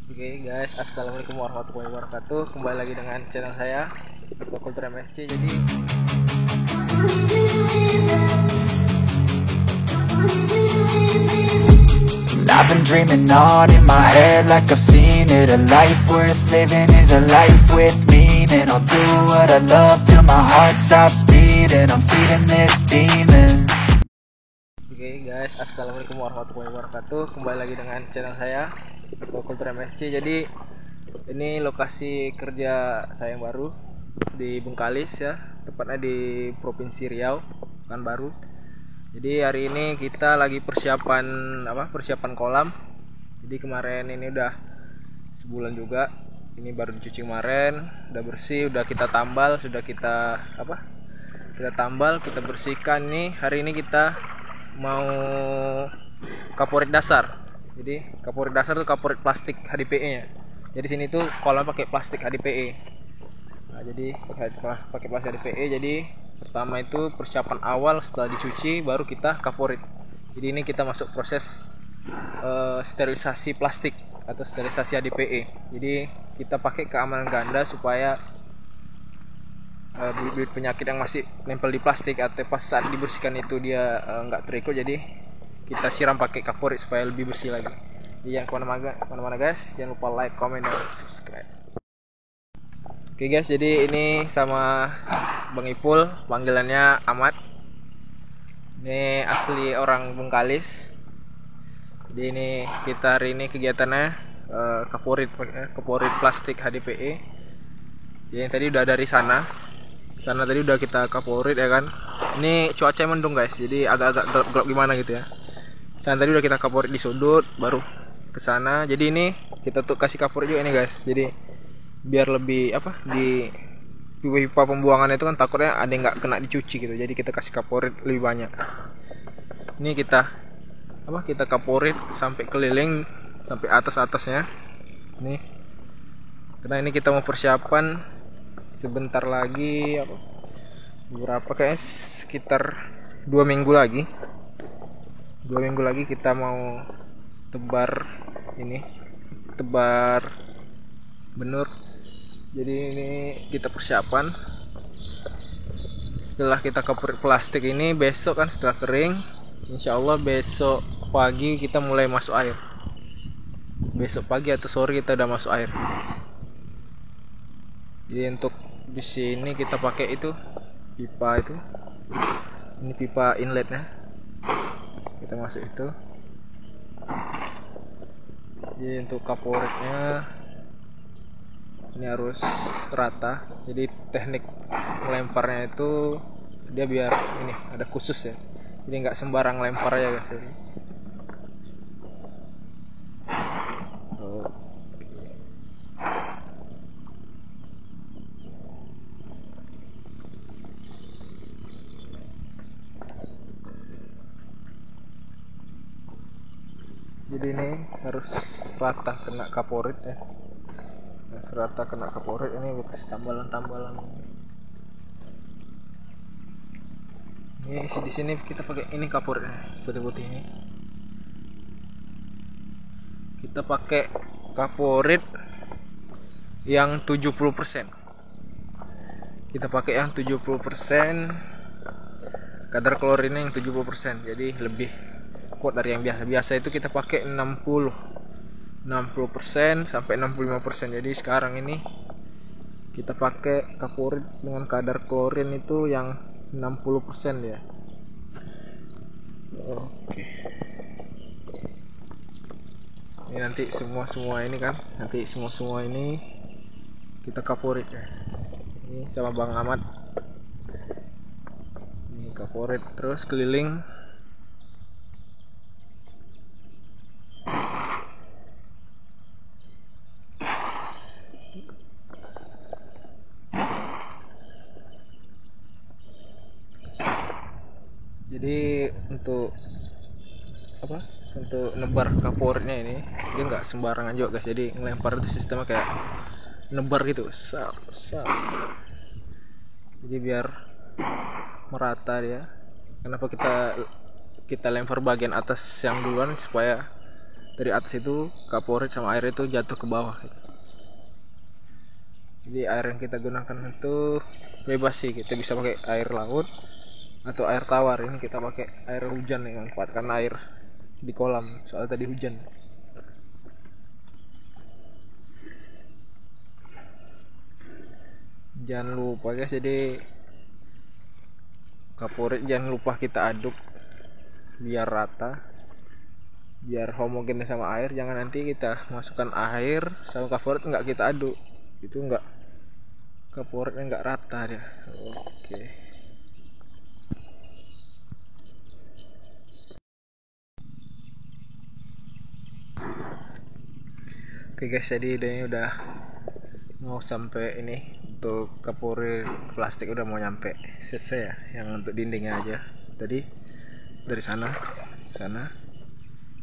Oke guys, assalamualaikum warahmatullahi wabarakatuh. Kembali lagi dengan channel saya Kultur MSC. Jadi I've been dreaming on in my head like I've seen it. A life worth living is a life with meaning. I'll do what I love till my heart stops beating. I'm feeding this demon. oke guys, assalamualaikum warahmatullahi wabarakatuh. Kembali lagi dengan channel saya Kultur MSC. Jadi ini lokasi kerja saya yang baru di Bengkalis ya, tepatnya di Provinsi Riau, Pekanbaru. Jadi hari ini kita lagi persiapan kolam. Jadi kemarin ini udah sebulan juga. Ini baru dicuci kemarin, udah bersih, udah kita tambal, kita bersihkan nih. Hari ini kita mau kaporit dasar. Jadi kaporit dasar tuh kaporit plastik HDPE nya. Jadi sini tuh kolam pakai plastik HDPE. Nah, jadi pakai plastik HDPE. Jadi pertama itu persiapan awal, setelah dicuci baru kita kaporit. Jadi ini kita masuk proses sterilisasi plastik atau sterilisasi HDPE. Jadi kita pakai keamanan ganda supaya bibit penyakit yang masih nempel di plastik atau pas saat dibersihkan itu dia nggak terikut. Jadi kita siram pakai kaporit supaya lebih bersih lagi. Jadi jangan kemana-mana guys, jangan lupa like, comment, dan subscribe. Oke guys, jadi ini sama Bang Ipul, panggilannya Ahmad. Ini asli orang Bengkalis. Jadi ini kita hari ini kegiatannya kaporit plastik HDPE. Jadi tadi udah dari sana tadi udah kita kaporit ya kan. Ini cuaca mendung guys, jadi agak-agak gelap gimana gitu ya. Sana tadi udah kita kaporit di sudut, baru ke sana. Jadi ini kita tuh kasih kaporit juga ini guys. Jadi biar lebih di pipa pembuangan itu kan takutnya ada yang nggak kena dicuci gitu. Jadi kita kasih kaporit lebih banyak. Ini kita kaporit sampai keliling sampai atasnya. Nih. Karena ini kita mau persiapan sebentar lagi kayaknya sekitar 2 minggu lagi. 2 minggu lagi kita mau tebar benur. Jadi ini kita persiapan. Setelah kita kaporit plastik ini, besok kan setelah kering, insya Allah besok pagi kita mulai masuk air. Besok pagi atau sore kita udah masuk air. Jadi untuk di sini kita pakai itu pipa itu. Ini pipa inletnya. Kita masuk itu. Jadi untuk kaporitnya ini harus rata. Jadi teknik melemparnya itu dia biar ini ada khusus ya. Jadi nggak sembarang lempar aja guys. Jadi ini harus rata kena kaporit ya. Rata kena kaporit, ini bekas tambalan-tambalan. Ini di sini kita pakai ini kaporitnya, putih-putih ini. Kita pakai kaporit yang 70%. Kita pakai yang 70%. Kadar klorinnya yang 70%. Jadi lebih kuat dari yang biasa. Biasa itu kita pakai 60% sampai 65%. Jadi sekarang ini kita pakai kaporit dengan kadar klorin itu yang 60% ya. Oke. Ini nanti semua ini kita kaporit ya. Ini sama Bang Ahmad. Ini kaporit terus keliling. Jadi untuk nebar kaporitnya ini dia nggak sembarangan juga guys. Jadi ngelempar itu sistemnya kayak nebar gitu, jadi biar merata dia. Kenapa kita lempar bagian atas yang duluan supaya dari atas itu kaporit sama air itu jatuh ke bawah. Jadi air yang kita gunakan itu bebas sih, kita bisa pakai air laut atau air tawar. Ini kita pakai air hujan yang manfaatkan air di kolam soal tadi hujan. Jangan lupa guys, jadi kaporit jangan lupa kita aduk biar rata, biar homogen sama air. Jangan nanti kita masukkan air sama kaporit nggak kita aduk, itu nggak, kaporitnya nggak rata dia. Oke guys, jadi ini udah mau sampai ini, untuk kaporit plastik udah mau nyampe selesai ya, yang untuk dindingnya aja tadi dari sana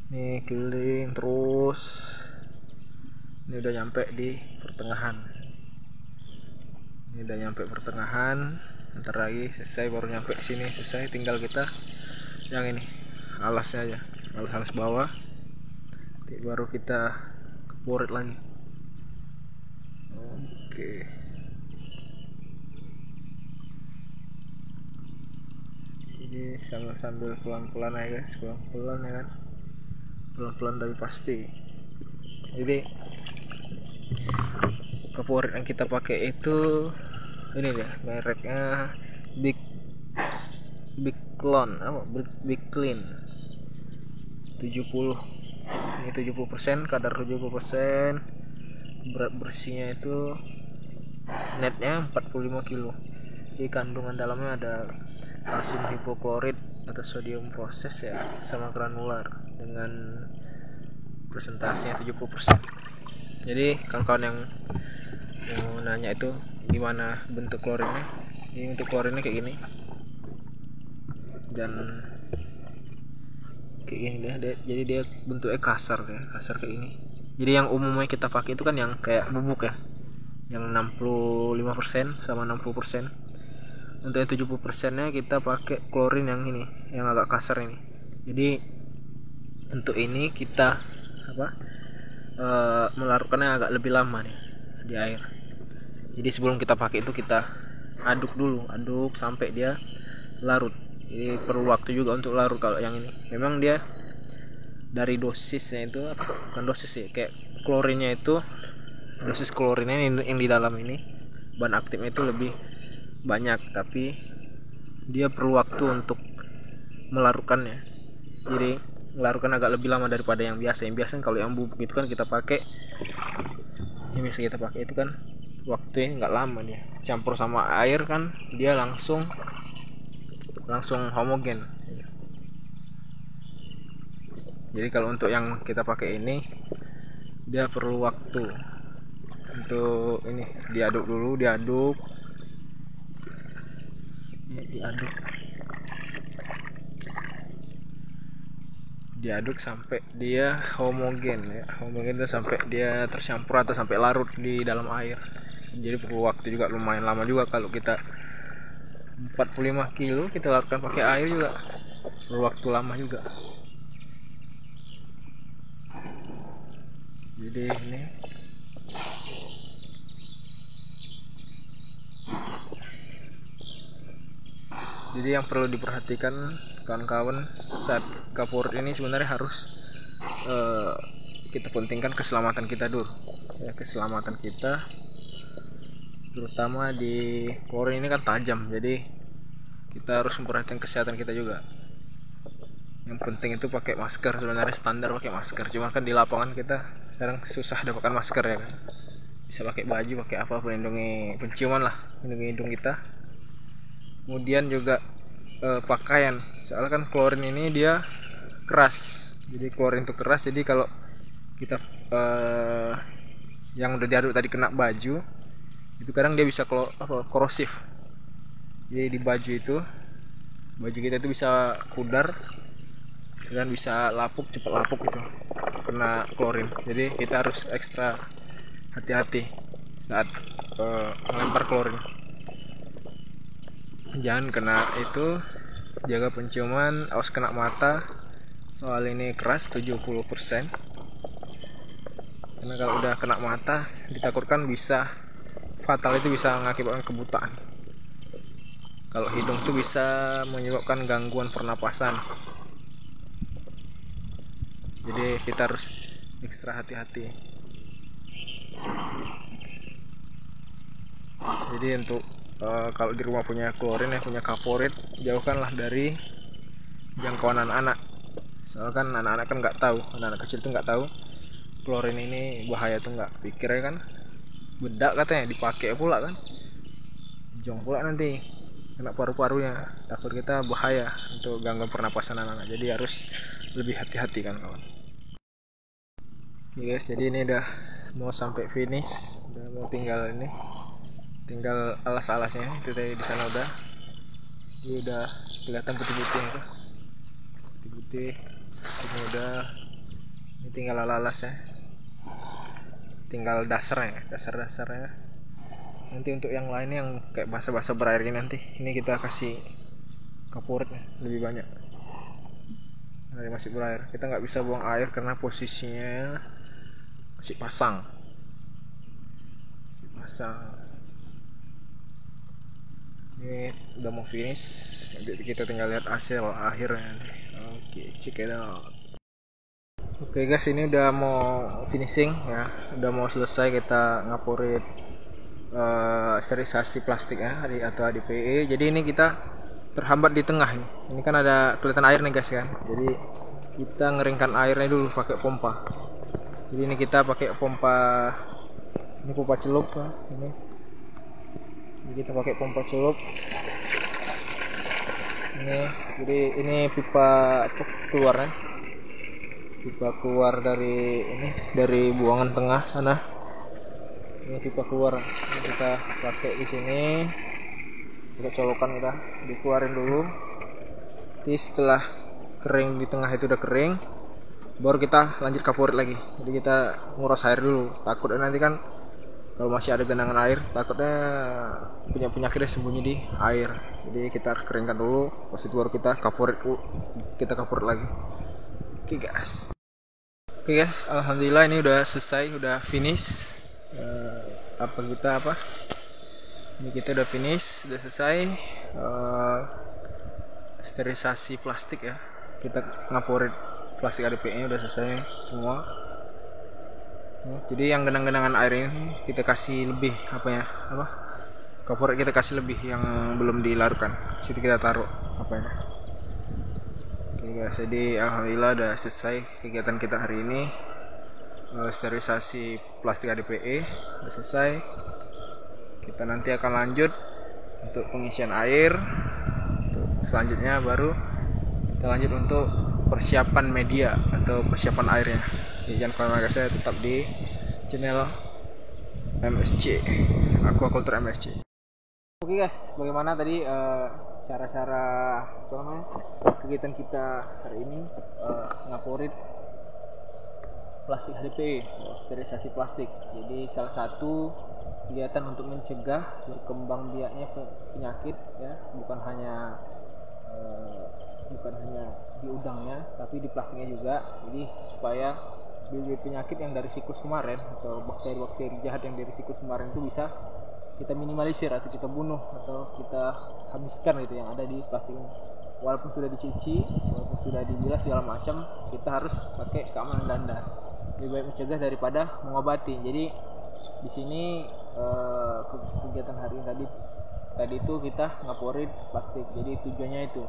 ini keliling terus, ini udah nyampe di pertengahan, ntar lagi selesai, baru nyampe sini selesai. Tinggal kita yang ini alasnya aja, alas bawah, baru kita kaporit lagi. Oke. Jadi sambil pelan-pelan aja guys, pelan-pelan ya kan, pelan-pelan tapi pasti. Jadi kaporit yang kita pakai itu ini dia, mereknya Big Clean 70. Ini 70%, kadar 70%. Berat bersihnya itu netnya 45 kilo. Di kandungan dalamnya ada kalsium hipoklorit atau sodium fosfat ya, sama granular dengan presentasinya 70%. Jadi kawan-kawan yang mau nanya itu gimana bentuk klorinnya, ini bentuk klorinnya kayak gini dan kayak gini dia, jadi dia bentuknya kasar kayak gini. Jadi yang umumnya kita pakai itu kan yang kayak bubuk ya, yang 65% sama 60%. Untuk yang 70% nya kita pakai klorin yang ini, yang agak kasar ini. Jadi untuk ini kita melarutkannya agak lebih lama nih di air. Jadi sebelum kita pakai itu kita aduk sampai dia larut. Jadi perlu waktu juga untuk larut. Kalau yang ini memang dia dari dosisnya itu, bukan dosis sih, kayak klorinnya itu, dosis klorinnya yang di dalam ini, bahan aktifnya itu lebih banyak, tapi dia perlu waktu untuk melarutkannya. Jadi melarutkan agak lebih lama daripada yang biasa. Yang biasa kalau yang bubuk itu kan kita pakai, yang biasa kita pakai itu kan waktunya nggak lama, dia campur sama air kan dia langsung homogen. Jadi kalau untuk yang kita pakai ini dia perlu waktu untuk ini, diaduk sampai dia homogen ya. Homogen itu sampai dia tercampur atau sampai larut di dalam air. Jadi perlu waktu juga lumayan lama juga. Kalau kita 45 kilo kita larutkan pakai air juga perlu waktu lama juga. Jadi ini yang perlu diperhatikan kawan-kawan saat kaporit ini sebenarnya harus kita pentingkan keselamatan kita dulu ya, keselamatan kita terutama di klorin ini kan tajam, jadi kita harus memperhatikan kesehatan kita juga. Yang penting itu pakai masker, sebenarnya standar pakai masker, cuma kan di lapangan kita sekarang susah dapatkan masker ya kan. Bisa pakai baju, pakai apa, melindungi penciuman lah, melindungi hidung kita. Kemudian juga pakaian, soalnya kan klorin ini dia keras, jadi klorin itu keras, jadi kalau kita yang udah diaduk tadi kena baju itu kadang dia bisa korosif. Jadi di baju kita itu bisa pudar dan bisa cepat lapuk gitu kena klorin. Jadi kita harus ekstra hati-hati saat melempar klorin. Jangan kena itu, jaga penciuman, awas kena mata, soal ini keras 70%. karena kalau udah kena mata ditakutkan bisa fatal, itu bisa mengakibatkan kebutaan. Kalau hidung itu bisa menyebabkan gangguan pernapasan, jadi kita harus ekstra hati-hati. Jadi untuk kalau di rumah punya klorin ya, punya kaporit, jauhkanlah dari jangkauan anak-anak. Soalnya kan anak-anak kan nggak tahu, anak-anak kecil tuh nggak tahu klorin ini bahaya tuh, nggak pikirnya kan bedak katanya dipakai pula kan, jong pula nanti kena paru-parunya, takut kita bahaya untuk gangguan pernapasan anak-anak. Jadi harus lebih hati-hati kan kawan. Oke guys, jadi ini udah mau sampai finish, udah mau tinggal ini, tinggal alas-alasnya itu tadi di sana udah, ini udah kelihatan putih-putih itu, putih-putih ini udah, ini tinggal alas-alasnya, tinggal dasarnya. Nanti untuk yang lain yang kayak basah-basah berair ini, nanti ini kita kasih kaporit lebih banyak dari masih berair. Kita nggak bisa buang air karena posisinya masih pasang. Ini udah mau finish, nanti kita tinggal lihat hasil akhirnya. Oke, check it out. Oke guys, ini udah mau finishing ya, udah mau selesai kita ngaporit sterilisasi plastik ya, atau HDPE. Jadi ini kita terhambat di tengah nih. Ini kan ada kelihatan air nih guys kan. Jadi kita ngeringkan airnya dulu pakai pompa. Jadi ini kita pakai pompa, ini pompa celup ya, ini. Jadi kita pakai pompa celup. Ini, jadi ini pipa keluarnya. Pipa keluar dari ini, dari buangan tengah sana. Ini pipa keluar. Ini kita pakai di sini. Kita colokan, udah dikeluarin dulu. Jadi setelah kering di tengah itu udah kering, baru kita lanjut kaporit lagi. Jadi kita nguras air dulu. Takutnya nanti kan kalau masih ada genangan air, takutnya punya penyakitnya sembunyi di air. Jadi kita keringkan dulu, pas itu baru kita kaporit lagi. Oke guys. Alhamdulillah ini udah selesai, udah finish. Ini kita udah finish, udah selesai sterilisasi plastik ya. Kita ngaporit plastik HDPE nya udah selesai semua. Jadi yang genang-genangan air ini kita kasih lebih kaporit kita kasih lebih yang belum dilarutkan. Situ kita taruh Oke guys, jadi alhamdulillah udah selesai kegiatan kita hari ini. Sterilisasi plastik HDPE udah selesai. Kita nanti akan lanjut untuk pengisian air. Untuk selanjutnya baru kita lanjut untuk persiapan media atau persiapan airnya. Jadi jangan kemana-mana, saya tetap di channel MSC, Aquaculture MSC. Oke guys, bagaimana tadi cara-cara kegiatan kita hari ini ngaporit plastik HDPE, sterilisasi plastik. Jadi salah satu kegiatan untuk mencegah berkembang biaknya penyakit ya, bukan hanya di udangnya tapi di plastiknya juga. Jadi supaya bibit penyakit yang dari siklus kemarin atau bakteri-bakteri jahat yang dari siklus kemarin itu bisa kita minimalisir atau kita bunuh atau kita habiskan gitu yang ada di plastik ini. Walaupun sudah dicuci, walaupun sudah dibilas segala macam, kita harus pakai keamanan ganda. Lebih baik mencegah daripada mengobati. Jadi di sini kegiatan hari ini tadi itu kita ngaporit plastik. Jadi tujuannya itu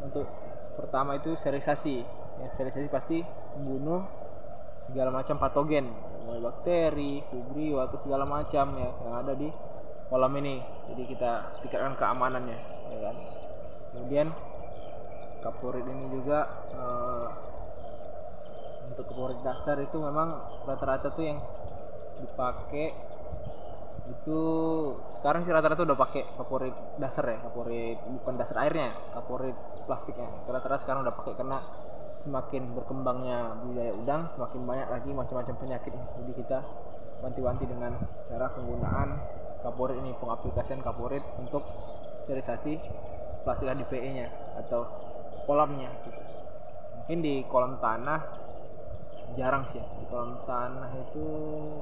untuk pertama itu sterilisasi. Ya, sterilisasi pasti membunuh segala macam patogen, mulai bakteri, vibrio atau segala macam ya yang ada di kolam ini. Jadi kita tingkatkan keamanannya ya kan. Kemudian kaporit ini juga untuk kaporit dasar itu memang rata-rata tuh yang dipakai itu sekarang sih rata-rata udah pakai kaporit dasar ya, kaporit bukan dasar airnya, kaporit plastiknya rata-rata sekarang udah pakai, karena semakin berkembangnya budidaya udang semakin banyak lagi macam-macam penyakit. Jadi kita wanti-wanti dengan cara penggunaan kaporit ini, pengaplikasian kaporit untuk sterilisasi plastik HDPE nya atau kolamnya gitu. Mungkin di kolam tanah jarang sih ya. Di kolam tanah itu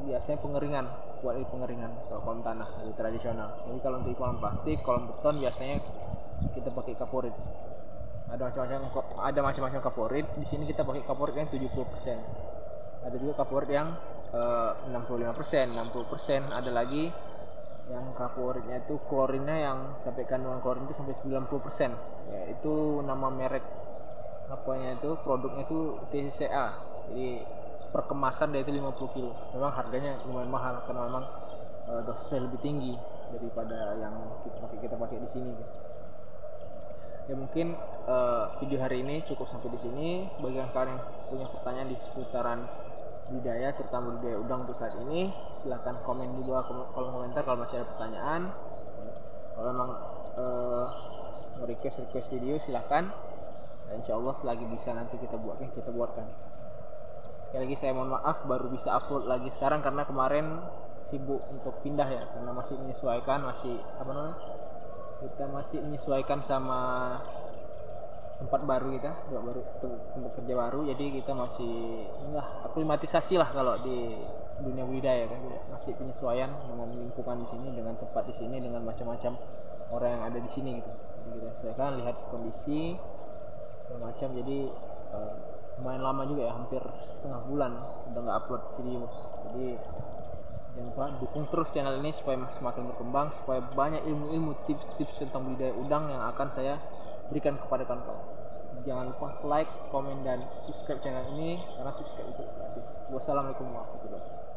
biasanya pengeringan, buat di pengeringan kalau kolam tanah lebih tradisional. Jadi kalau untuk kolam plastik, kolam beton biasanya kita pakai kaporit. Ada macam-macam kaporit. Di sini kita pakai kaporit yang 70%. Ada juga kaporit yang 65%, 60%. Ada lagi yang kaporitnya itu klorinnya yang sampai kandungan klorin itu sampai 90%. Ya, itu nama merek apanya itu, produknya itu TCA. Jadi per kemasan dia itu 50 kilo. Memang harganya lumayan mahal karena memang dosisnya lebih tinggi daripada yang kita pakai di sini. Ya mungkin video hari ini cukup sampai di sini. Bagi kalian yang punya pertanyaan di seputaran budidaya, terutama budidaya udang untuk saat ini, silahkan komen di bawah kolom komentar kalau masih ada pertanyaan. Kalau memang request video silahkan. Dan insya Allah selagi bisa nanti kita buatkan. Sekali lagi saya mohon maaf baru bisa upload lagi sekarang karena kemarin sibuk untuk pindah ya, karena masih menyesuaikan, kita masih menyesuaikan sama tempat baru tempat kerja baru, jadi kita masih aklimatisasi lah kalau di dunia budidaya kan, masih penyesuaian dengan lingkungan di sini, dengan tempat di sini, dengan macam-macam orang yang ada di sini gitu. Jadi kita sesuaikan, lihat kondisi segala macam. Jadi lumayan lama juga ya, hampir setengah bulan udah nggak upload video. Jadi jangan lupa dukung terus channel ini supaya semakin berkembang, supaya banyak ilmu-ilmu, tips-tips tentang budidaya udang yang akan saya berikan kepada kawan-kawan. Jangan lupa like, komen, dan subscribe channel ini karena subscribe itu gratis. Wassalamualaikum warahmatullahi wabarakatuh.